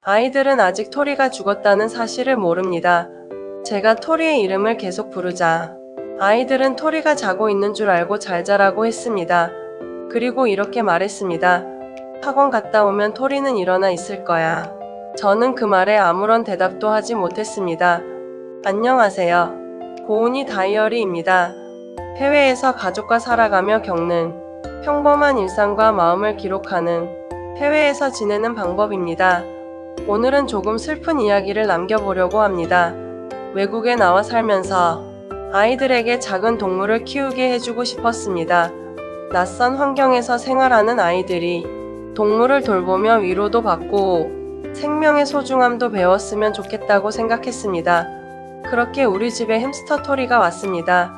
아이들은 아직 토리가 죽었다는 사실을 모릅니다. 제가 토리의 이름을 계속 부르자 아이들은 토리가 자고 있는 줄 알고 잘 자라고 했습니다. 그리고 이렇게 말했습니다. 학원 갔다 오면 토리는 일어나 있을 거야. 저는 그 말에 아무런 대답도 하지 못했습니다. 안녕하세요. 고은이 다이어리입니다. 해외에서 가족과 살아가며 겪는 평범한 일상과 마음을 기록하는 해외에서 지내는 방법입니다. 오늘은 조금 슬픈 이야기를 남겨보려고 합니다. 외국에 나와 살면서 아이들에게 작은 동물을 키우게 해주고 싶었습니다. 낯선 환경에서 생활하는 아이들이 동물을 돌보며 위로도 받고 생명의 소중함도 배웠으면 좋겠다고 생각했습니다. 그렇게 우리 집에 햄스터 토리가 왔습니다.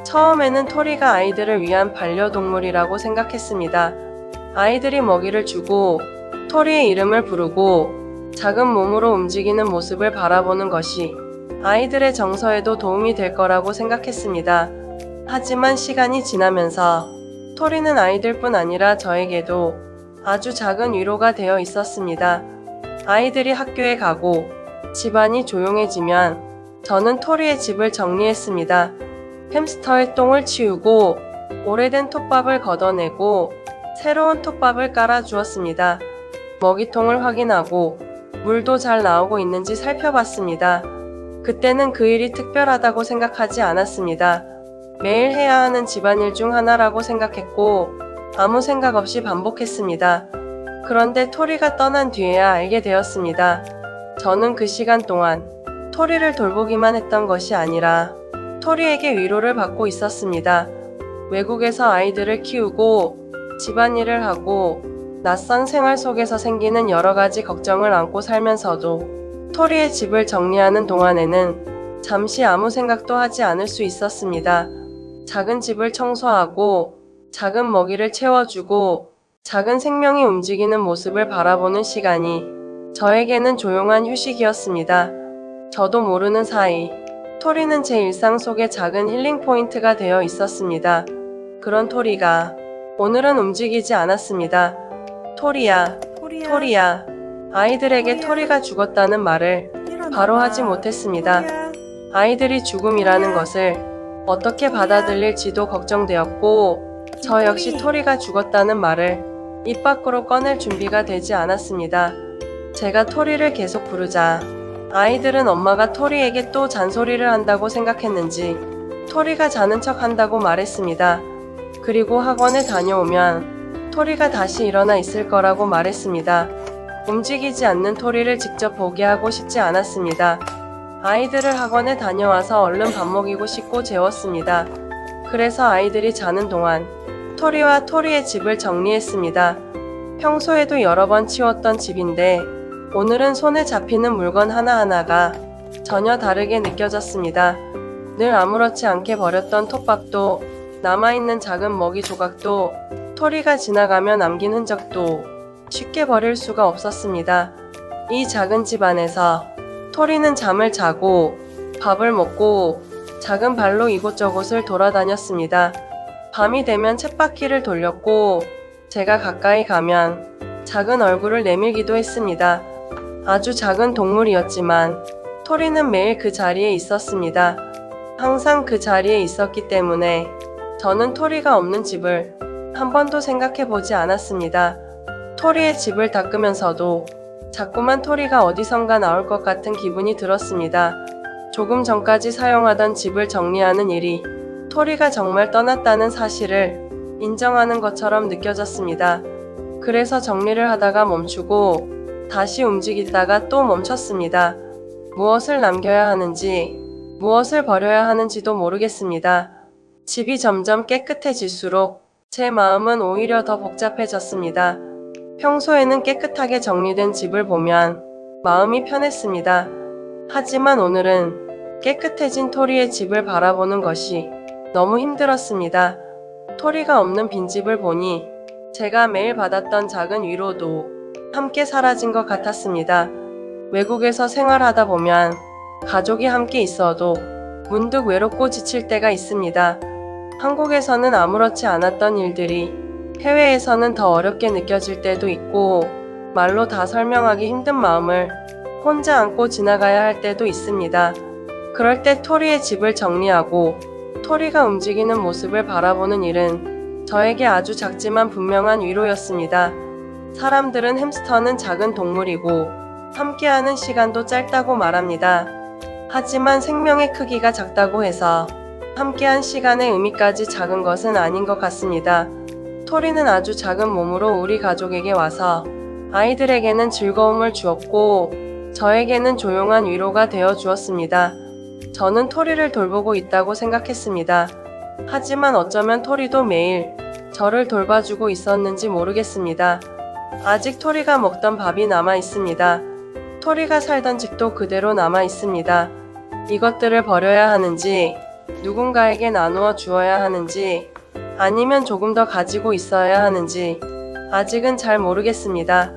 처음에는 토리가 아이들을 위한 반려동물이라고 생각했습니다. 아이들이 먹이를 주고 토리의 이름을 부르고 작은 몸으로 움직이는 모습을 바라보는 것이 아이들의 정서에도 도움이 될 거라고 생각했습니다. 하지만 시간이 지나면서 토리는 아이들뿐 아니라 저에게도 아주 작은 위로가 되어 있었습니다. 아이들이 학교에 가고 집안이 조용해지면 저는 토리의 집을 정리했습니다. 햄스터의 똥을 치우고 오래된 톱밥을 걷어내고 새로운 톱밥을 깔아 주었습니다. 먹이통을 확인하고 물도 잘 나오고 있는지 살펴봤습니다. 그때는 그 일이 특별하다고 생각하지 않았습니다. 매일 해야 하는 집안일 중 하나라고 생각했고 아무 생각 없이 반복했습니다. 그런데 토리가 떠난 뒤에야 알게 되었습니다. 저는 그 시간 동안 토리를 돌보기만 했던 것이 아니라 토리에게 위로를 받고 있었습니다. 외국에서 아이들을 키우고 집안일을 하고 낯선 생활 속에서 생기는 여러 가지 걱정을 안고 살면서도 토리의 집을 정리하는 동안에는 잠시 아무 생각도 하지 않을 수 있었습니다. 작은 집을 청소하고 작은 먹이를 채워주고 작은 생명이 움직이는 모습을 바라보는 시간이 저에게는 조용한 휴식이었습니다. 저도 모르는 사이 토리는 제 일상 속의 작은 힐링 포인트가 되어 있었습니다. 그런 토리가 오늘은 움직이지 않았습니다. 토리야, 토리야. 아이들에게 토리가 죽었다는 말을 바로 하지 못했습니다. 아이들이 죽음이라는 것을 어떻게 받아들일지도 걱정되었고 저 역시 토리가 죽었다는 말을 입 밖으로 꺼낼 준비가 되지 않았습니다. 제가 토리를 계속 부르자 아이들은 엄마가 토리에게 또 잔소리를 한다고 생각했는지 토리가 자는 척 한다고 말했습니다. 그리고 학원에 다녀오면 토리가 다시 일어나 있을 거라고 말했습니다. 움직이지 않는 토리를 직접 보게 하고 싶지 않았습니다. 아이들을 학원에 다녀와서 얼른 밥 먹이고 씻고 재웠습니다. 그래서 아이들이 자는 동안 토리와 토리의 집을 정리했습니다. 평소에도 여러 번 치웠던 집인데 오늘은 손에 잡히는 물건 하나하나가 전혀 다르게 느껴졌습니다. 늘 아무렇지 않게 버렸던 톱밥도 남아있는 작은 먹이 조각도 토리가 지나가며 남긴 흔적도 쉽게 버릴 수가 없었습니다. 이 작은 집 안에서 토리는 잠을 자고 밥을 먹고 작은 발로 이곳저곳을 돌아다녔습니다. 밤이 되면 쳇바퀴를 돌렸고 제가 가까이 가면 작은 얼굴을 내밀기도 했습니다. 아주 작은 동물이었지만 토리는 매일 그 자리에 있었습니다. 항상 그 자리에 있었기 때문에 저는 토리가 없는 집을 한 번도 생각해 보지 않았습니다. 토리의 집을 닦으면서도 자꾸만 토리가 어디선가 나올 것 같은 기분이 들었습니다. 조금 전까지 사용하던 집을 정리하는 일이 토리가 정말 떠났다는 사실을 인정하는 것처럼 느껴졌습니다. 그래서 정리를 하다가 멈추고 다시 움직이다가 또 멈췄습니다. 무엇을 남겨야 하는지, 무엇을 버려야 하는지도 모르겠습니다. 집이 점점 깨끗해질수록 제 마음은 오히려 더 복잡해졌습니다. 평소에는 깨끗하게 정리된 집을 보면 마음이 편했습니다. 하지만 오늘은 깨끗해진 토리의 집을 바라보는 것이 너무 힘들었습니다. 토리가 없는 빈집을 보니 제가 매일 받았던 작은 위로도 함께 사라진 것 같았습니다. 외국에서 생활하다 보면 가족이 함께 있어도 문득 외롭고 지칠 때가 있습니다. 한국에서는 아무렇지 않았던 일들이 해외에서는 더 어렵게 느껴질 때도 있고 말로 다 설명하기 힘든 마음을 혼자 안고 지나가야 할 때도 있습니다. 그럴 때 토리의 집을 정리하고 토리가 움직이는 모습을 바라보는 일은 저에게 아주 작지만 분명한 위로였습니다. 사람들은 햄스터는 작은 동물이고 함께하는 시간도 짧다고 말합니다. 하지만 생명의 크기가 작다고 해서 함께한 시간의 의미까지 작은 것은 아닌 것 같습니다. 토리는 아주 작은 몸으로 우리 가족에게 와서 아이들에게는 즐거움을 주었고 저에게는 조용한 위로가 되어 주었습니다. 저는 토리를 돌보고 있다고 생각했습니다. 하지만 어쩌면 토리도 매일 저를 돌봐주고 있었는지 모르겠습니다. 아직 토리가 먹던 밥이 남아 있습니다. 토리가 살던 집도 그대로 남아 있습니다. 이것들을 버려야 하는지, 누군가에게 나누어 주어야 하는지, 아니면 조금 더 가지고 있어야 하는지 아직은 잘 모르겠습니다.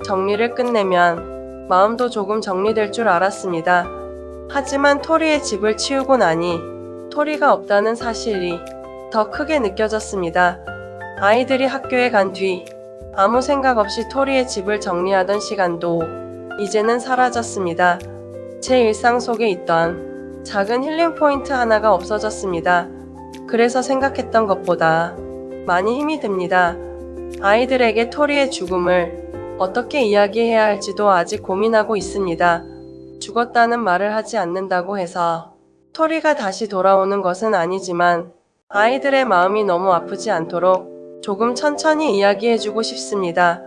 정리를 끝내면 마음도 조금 정리될 줄 알았습니다. 하지만 토리의 집을 치우고 나니 토리가 없다는 사실이 더 크게 느껴졌습니다. 아이들이 학교에 간 뒤 아무 생각 없이 토리의 집을 정리하던 시간도 이제는 사라졌습니다. 제 일상 속에 있던 작은 힐링 포인트 하나가 없어졌습니다. 그래서 생각했던 것보다 많이 힘이 듭니다. 아이들에게 토리의 죽음을 어떻게 이야기해야 할지도 아직 고민하고 있습니다. 죽었다는 말을 하지 않는다고 해서 토리가 다시 돌아오는 것은 아니지만 아이들의 마음이 너무 아프지 않도록 조금 천천히 이야기해주고 싶습니다.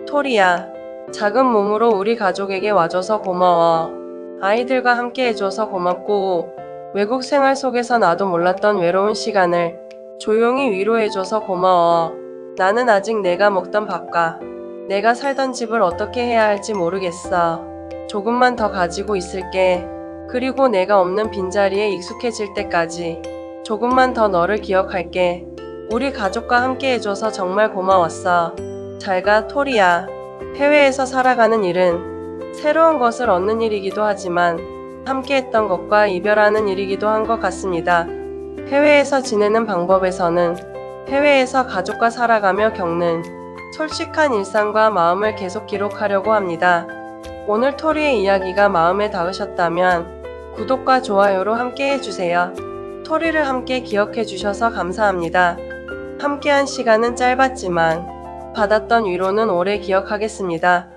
토리야, 작은 몸으로 우리 가족에게 와줘서 고마워. 아이들과 함께 해줘서 고맙고 외국 생활 속에서 나도 몰랐던 외로운 시간을 조용히 위로해줘서 고마워. 나는 아직 내가 먹던 밥과 내가 살던 집을 어떻게 해야 할지 모르겠어. 조금만 더 가지고 있을게. 그리고 내가 없는 빈자리에 익숙해질 때까지 조금만 더 너를 기억할게. 우리 가족과 함께 해줘서 정말 고마웠어. 잘 가, 토리야. 해외에서 살아가는 일은 새로운 것을 얻는 일이기도 하지만 함께 했던 것과 이별하는 일이기도 한 것 같습니다. 해외에서 지내는 방법에서는 해외에서 가족과 살아가며 겪는 솔직한 일상과 마음을 계속 기록하려고 합니다. 오늘 토리의 이야기가 마음에 닿으셨다면 구독과 좋아요로 함께 해주세요. 토리를 함께 기억해 주셔서 감사합니다. 함께한 시간은 짧았지만 받았던 위로는 오래 기억하겠습니다.